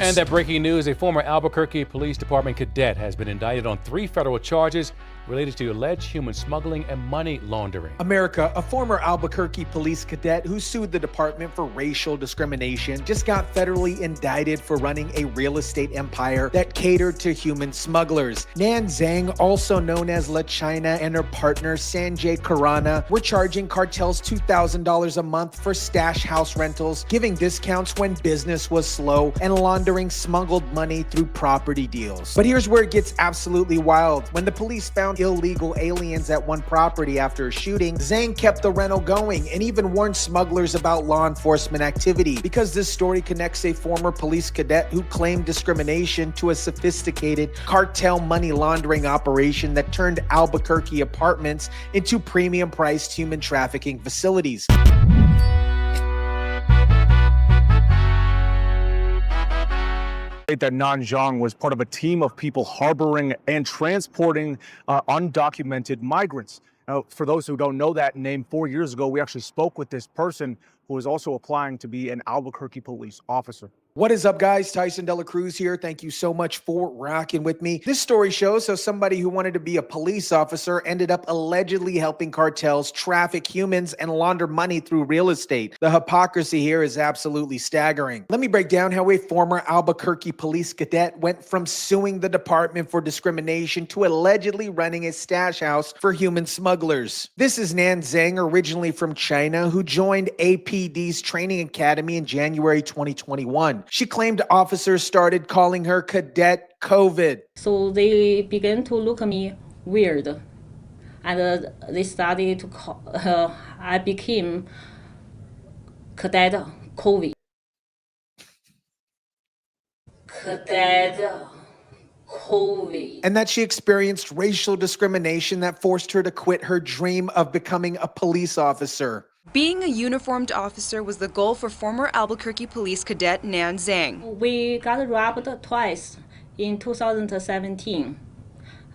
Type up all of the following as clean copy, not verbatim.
And that breaking news, a former Albuquerque Police Department cadet has been indicted on 3 federal charges related to alleged human smuggling and money laundering. America, a former Albuquerque police cadet who sued the department for racial discrimination, just got federally indicted for running a real estate empire that catered to human smugglers. Nan Zhang, also known as La China, and her partner Zhang Khurana were charging cartels $2,000 a month for stash house rentals, giving discounts when business was slow, and laundering smuggled money through property deals. But here's where it gets absolutely wild. When the police found illegal aliens at one property after a shooting, Zhang kept the rental going and even warned smugglers about law enforcement activity, because this story connects a former police cadet who claimed discrimination to a sophisticated cartel money laundering operation that turned Albuquerque apartments into premium-priced human trafficking facilities. That Nan Zhang was part of a team of people harboring and transporting undocumented migrants. Now, for those who don't know that name, 4 years ago, we actually spoke with this person who was also applying to be an Albuquerque police officer. What is up, guys? Tyson here. Thank you so much for rocking with me. This story shows how somebody who wanted to be a police officer ended up allegedly helping cartels traffic humans and launder money through real estate. The hypocrisy here is absolutely staggering. Let me break down how a former Albuquerque police cadet went from suing the department for discrimination to allegedly running a stash house for human smugglers. This is Nan Zhang, originally from China, who joined APD's training academy in January 2021. She claimed officers started calling her Cadet COVID. So they began to look at me weird, and they started to call, I became Cadet COVID. Cadet COVID. And that she experienced racial discrimination that forced her to quit her dream of becoming a police officer. Being a uniformed officer was the goal for former Albuquerque Police cadet Nan Zhang. We got robbed twice in 2017.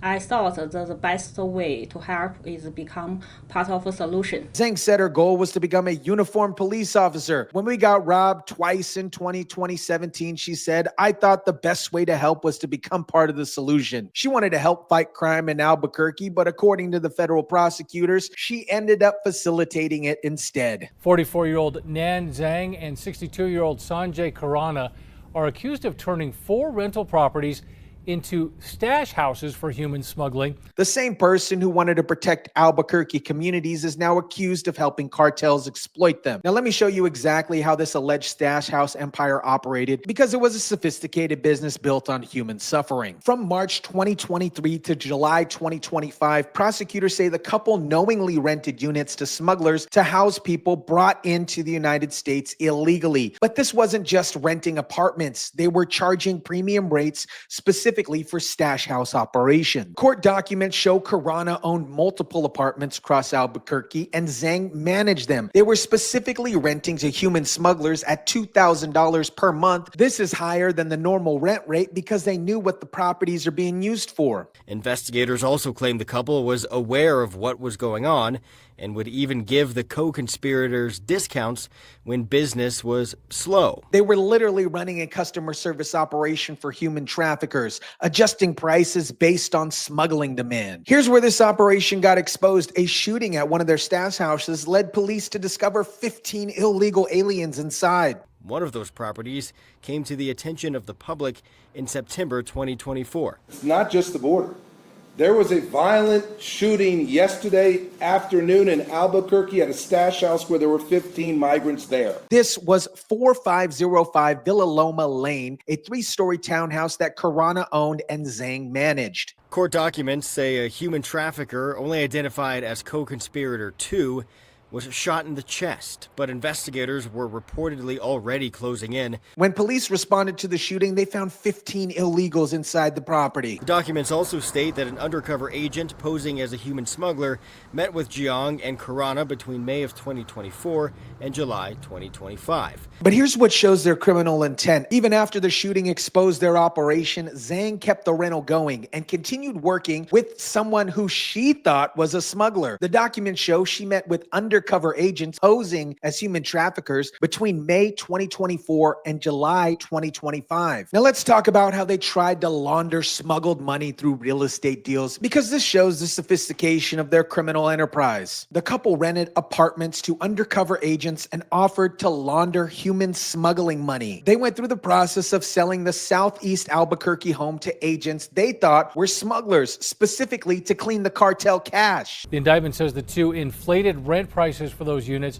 I thought that the best way to help is become part of a solution. Zhang said her goal was to become a uniformed police officer. When we got robbed twice in 2017, she said, I thought the best way to help was to become part of the solution. She wanted to help fight crime in Albuquerque, but according to the federal prosecutors, she ended up facilitating it instead. 44-year-old Nan Zhang and 62-year-old Zhang Khurana are accused of turning 4 rental properties into stash houses for human smuggling. The same person who wanted to protect Albuquerque communities is now accused of helping cartels exploit them. Now, let me show you exactly how this alleged stash house empire operated, because it was a sophisticated business built on human suffering. From March 2023 to July 2025, prosecutors say the couple knowingly rented units to smugglers to house people brought into the United States illegally. But this wasn't just renting apartments. They were charging premium rates specifically for stash house operation. Court documents show Khurana owned multiple apartments across Albuquerque and Zhang managed them. They were specifically renting to human smugglers at $2,000 per month. This is higher than the normal rent rate because they knew what the properties are being used for. Investigators also claim the couple was aware of what was going on and would even give the co-conspirators discounts when business was slow. They were literally running a customer service operation for human traffickers, adjusting prices based on smuggling demand. Here's where this operation got exposed. A shooting at one of their stash houses led police to discover 15 illegal aliens inside. One of those properties came to the attention of the public in September 2024. It's not just the border. There was a violent shooting yesterday afternoon in Albuquerque at a stash house where there were 15 migrants there. This was 4505 Villaloma Lane, a 3-story townhouse that Khurana owned and Zhang managed. Court documents say a human trafficker, only identified as co-conspirator 2, was shot in the chest, but investigators were reportedly already closing in. When police responded to the shooting, they found 15 illegals inside the property. The documents also state that an undercover agent posing as a human smuggler met with Zhang and Khurana between May of 2024 and July 2025. But here's what shows their criminal intent. Even after the shooting exposed their operation, Zhang kept the rental going and continued working with someone who she thought was a smuggler. The documents show she met with undercover undercover agents posing as human traffickers between May 2024 and July 2025. Now let's talk about how they tried to launder smuggled money through real estate deals, because this shows the sophistication of their criminal enterprise. The couple rented apartments to undercover agents and offered to launder human smuggling money. They went through the process of selling the Southeast Albuquerque home to agents they thought were smugglers, specifically to clean the cartel cash. The indictment says the two inflated rent prices for those units,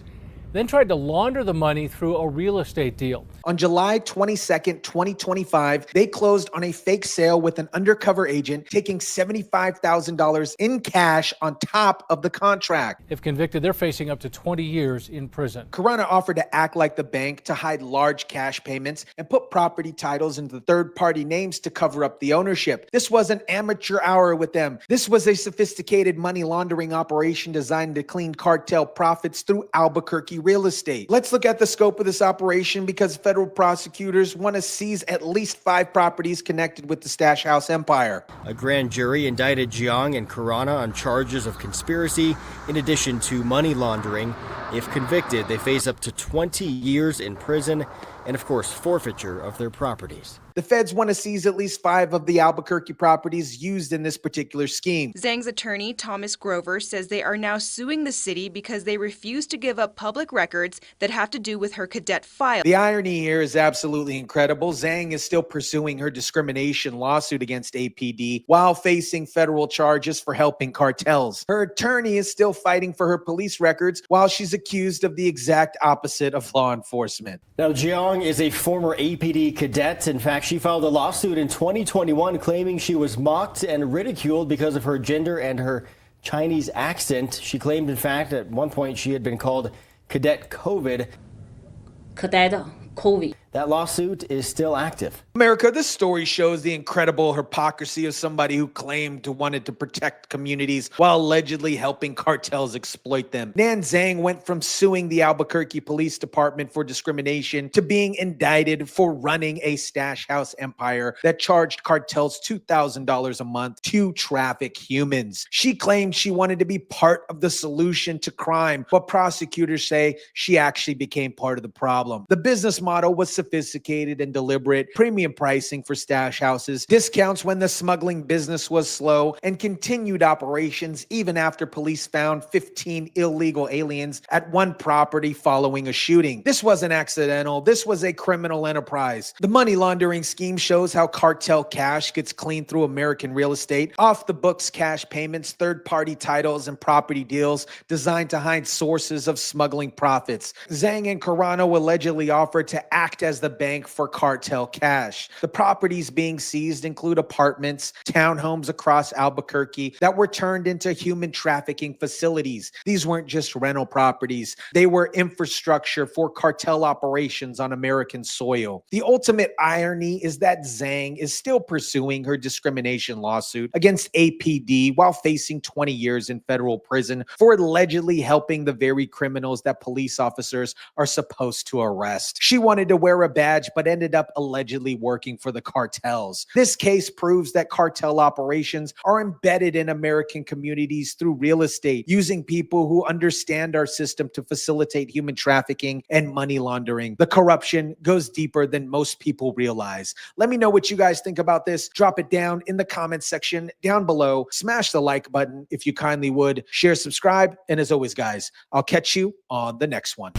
then tried to launder the money through a real estate deal. On July 22nd, 2025, they closed on a fake sale with an undercover agent, taking $75,000 in cash on top of the contract. If convicted, they're facing up to 20 years in prison. Khurana offered to act like the bank to hide large cash payments and put property titles into third-party names to cover up the ownership. This was an amateur hour with them. This was a sophisticated money laundering operation designed to clean cartel profits through Albuquerque real estate. Let's look at the scope of this operation, because federal prosecutors want to seize at least 5 properties connected with the Stash House empire. A grand jury indicted Zhang and Khurana on charges of conspiracy in addition to money laundering. If convicted, they face up to 20 years in prison and, of course, forfeiture of their properties. The feds want to seize at least 5 of the Albuquerque properties used in this particular scheme. Zhang's attorney, Thomas Grover, says they are now suing the city because they refuse to give up public records that have to do with her cadet file. The irony here is absolutely incredible. Zhang is still pursuing her discrimination lawsuit against APD while facing federal charges for helping cartels. Her attorney is still fighting for her police records while she's accused of the exact opposite of law enforcement. Now, Zhang is a former APD cadet. In fact, she filed a lawsuit in 2021 claiming she was mocked and ridiculed because of her gender and her Chinese accent. She claimed, in fact, at one point she had been called Cadet COVID. Cadet COVID. That lawsuit is still active. America, this story shows the incredible hypocrisy of somebody who claimed to wanted to protect communities while allegedly helping cartels exploit them. Nan Zhang went from suing the Albuquerque Police Department for discrimination to being indicted for running a stash house empire that charged cartels $2,000 a month to traffic humans. She claimed she wanted to be part of the solution to crime, but prosecutors say she actually became part of the problem. The business model was sophisticated and deliberate, premium pricing for stash houses, discounts when the smuggling business was slow, and continued operations even after police found 15 illegal aliens at one property following a shooting. This wasn't accidental. This was a criminal enterprise. The money laundering scheme shows how cartel cash gets cleaned through American real estate, off-the-books cash payments, third-party titles, and property deals designed to hide sources of smuggling profits. Zhang and Khurana allegedly offered to act as the bank for cartel cash. The properties being seized include apartments, townhomes across Albuquerque that were turned into human trafficking facilities. These weren't just rental properties. They were infrastructure for cartel operations on American soil. The ultimate irony is that Zhang is still pursuing her discrimination lawsuit against APD while facing 20 years in federal prison for allegedly helping the very criminals that police officers are supposed to arrest. She wanted to wear a badge, but ended up allegedly working for the cartels. This case proves that cartel operations are embedded in American communities through real estate, using people who understand our system to facilitate human trafficking and money laundering. The corruption goes deeper than most people realize. Let me know what you guys think about this. Drop it down in the comments section down below. Smash the like button if you kindly would. Share, subscribe, and as always, guys, I'll catch you on the next one.